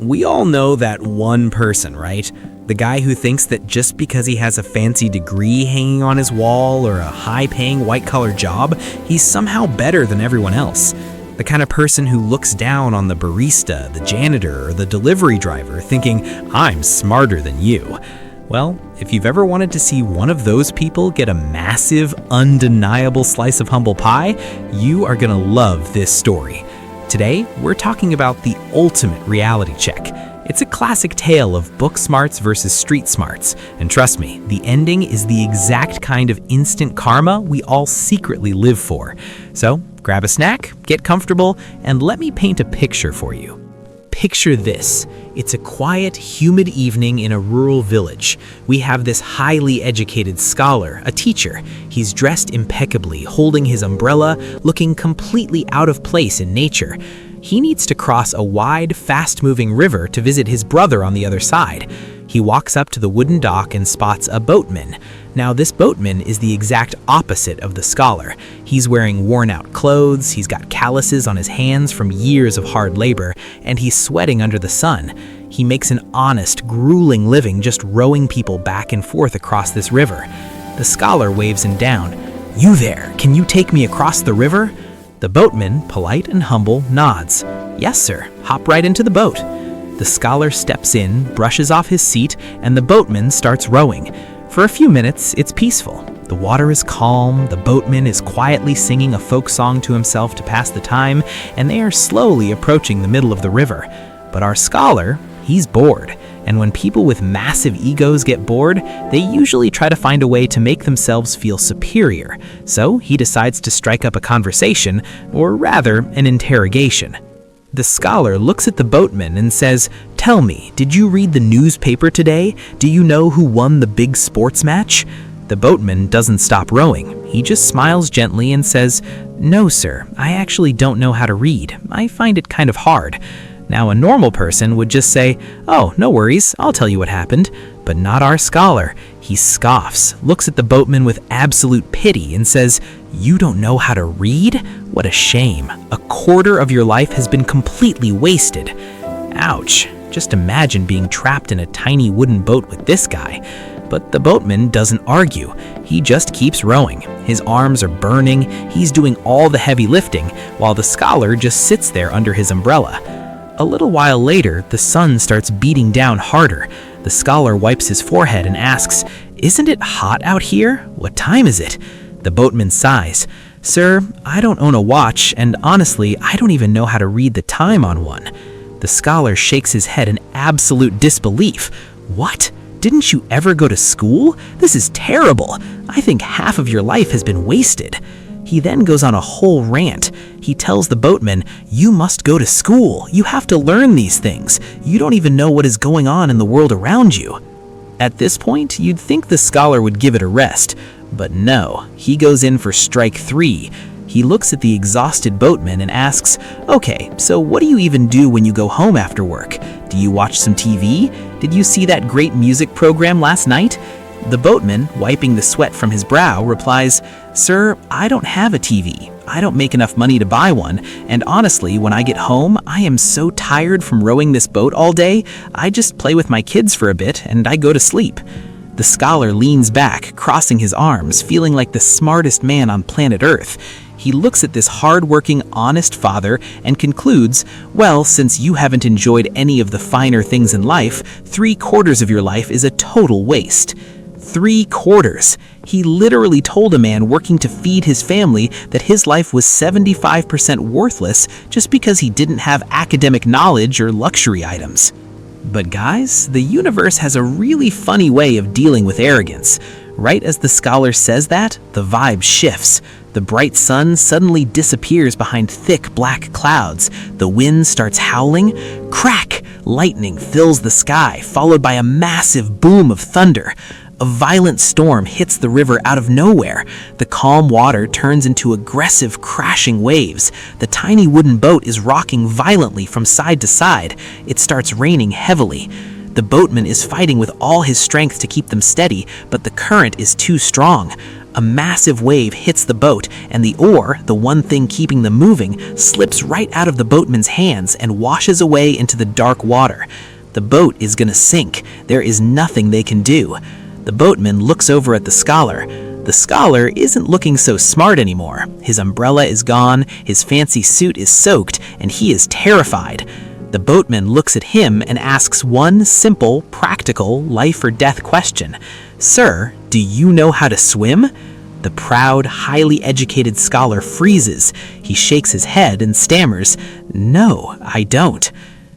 We all know that one person, right? The guy who thinks that just because he has a fancy degree hanging on his wall or a high-paying white-collar job, he's somehow better than everyone else. The kind of person who looks down on the barista, the janitor, or the delivery driver, thinking, I'm smarter than you. Well, if you've ever wanted to see one of those people get a massive, undeniable slice of humble pie, you are gonna love this story. Today, we're talking about the ultimate reality check. It's a classic tale of book smarts versus street smarts. And trust me, the ending is the exact kind of instant karma we all secretly live for. So, grab a snack, get comfortable, and let me paint a picture for you. Picture this. It's a quiet, humid evening in a rural village. We have this highly educated scholar, a teacher. He's dressed impeccably, holding his umbrella, looking completely out of place in nature. He needs to cross a wide, fast-moving river to visit his brother on the other side. He walks up to the wooden dock and spots a boatman. Now, this boatman is the exact opposite of the scholar. He's wearing worn-out clothes, he's got calluses on his hands from years of hard labor, and he's sweating under the sun. He makes an honest, grueling living just rowing people back and forth across this river. The scholar waves him down. "You there, can you take me across the river?" The boatman, polite and humble, nods. "Yes, sir, hop right into the boat." The scholar steps in, brushes off his seat, and the boatman starts rowing. For a few minutes, it's peaceful. The water is calm, the boatman is quietly singing a folk song to himself to pass the time, and they are slowly approaching the middle of the river. But our scholar, he's bored. And when people with massive egos get bored, they usually try to find a way to make themselves feel superior. So he decides to strike up a conversation, or rather, an interrogation. The scholar looks at the boatman and says, "Tell me, did you read the newspaper today? Do you know who won the big sports match?" The boatman doesn't stop rowing. He just smiles gently and says, "No, sir, I actually don't know how to read. I find it kind of hard." Now, a normal person would just say, "Oh, no worries, I'll tell you what happened." But not our scholar. He scoffs, looks at the boatman with absolute pity, and says, "You don't know how to read? What a shame. A quarter of your life has been completely wasted." Ouch. Just imagine being trapped in a tiny wooden boat with this guy. But the boatman doesn't argue. He just keeps rowing. His arms are burning, he's doing all the heavy lifting, while the scholar just sits there under his umbrella. A little while later, the sun starts beating down harder. The scholar wipes his forehead and asks, "Isn't it hot out here? What time is it?" The boatman sighs. "Sir, I don't own a watch, and honestly, I don't even know how to read the time on one." The scholar shakes his head in absolute disbelief. "What? Didn't you ever go to school? This is terrible. I think half of your life has been wasted." He then goes on a whole rant. He tells the boatman, "You must go to school. You have to learn these things. You don't even know what is going on in the world around you." At this point, you'd think the scholar would give it a rest. But no, he goes in for strike 3. He looks at the exhausted boatman and asks, "Okay, so what do you even do when you go home after work? Do you watch some TV? Did you see that great music program last night?" The boatman, wiping the sweat from his brow, replies, "Sir, I don't have a TV. I don't make enough money to buy one, and honestly, when I get home, I am so tired from rowing this boat all day, I just play with my kids for a bit and I go to sleep." The scholar leans back, crossing his arms, feeling like the smartest man on planet Earth. He looks at this hard-working, honest father and concludes, "Well, since you haven't enjoyed any of the finer things in life, 3/4 of your life is a total waste." 3/4. He literally told a man working to feed his family that his life was 75% worthless just because he didn't have academic knowledge or luxury items. But guys, the universe has a really funny way of dealing with arrogance. Right as the scholar says that, the vibe shifts. The bright sun suddenly disappears behind thick black clouds. The wind starts howling. Crack! Lightning fills the sky, followed by a massive boom of thunder. A violent storm hits the river out of nowhere. The calm water turns into aggressive, crashing waves. The tiny wooden boat is rocking violently from side to side. It starts raining heavily. The boatman is fighting with all his strength to keep them steady, but the current is too strong. A massive wave hits the boat, and the oar, the one thing keeping them moving, slips right out of the boatman's hands and washes away into the dark water. The boat is gonna sink. There is nothing they can do. The boatman looks over at the scholar. The scholar isn't looking so smart anymore. His umbrella is gone, his fancy suit is soaked, and he is terrified. The boatman looks at him and asks one simple, practical, life or death question. "Sir, do you know how to swim?" The proud, highly educated scholar freezes. He shakes his head and stammers, "No, I don't."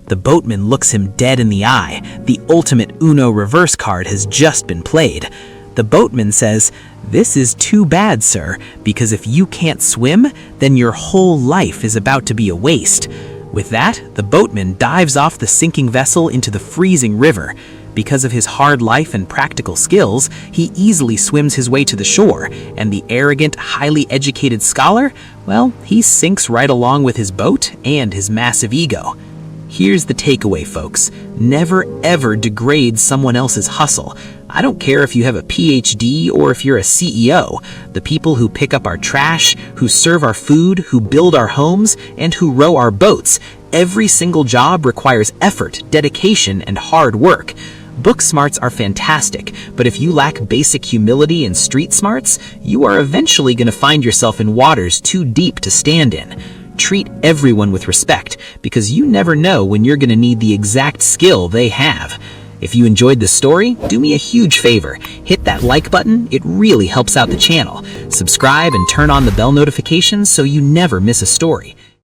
The boatman looks him dead in the eye. The ultimate Uno reverse card has just been played. The boatman says, "This is too bad, sir, because if you can't swim, then your whole life is about to be a waste." With that, the boatman dives off the sinking vessel into the freezing river. Because of his hard life and practical skills, he easily swims his way to the shore, and the arrogant, highly educated scholar, well, he sinks right along with his boat and his massive ego. Here's the takeaway, folks. Never ever degrade someone else's hustle. I don't care if you have a PhD or if you're a CEO. The people who pick up our trash, who serve our food, who build our homes, and who row our boats, every single job requires effort, dedication, and hard work. Book smarts are fantastic, but if you lack basic humility and street smarts, you are eventually going to find yourself in waters too deep to stand in. Treat everyone with respect, because you never know when you're going to need the exact skill they have. If you enjoyed this story, do me a huge favor. Hit that like button, it really helps out the channel. Subscribe and turn on the bell notifications so you never miss a story.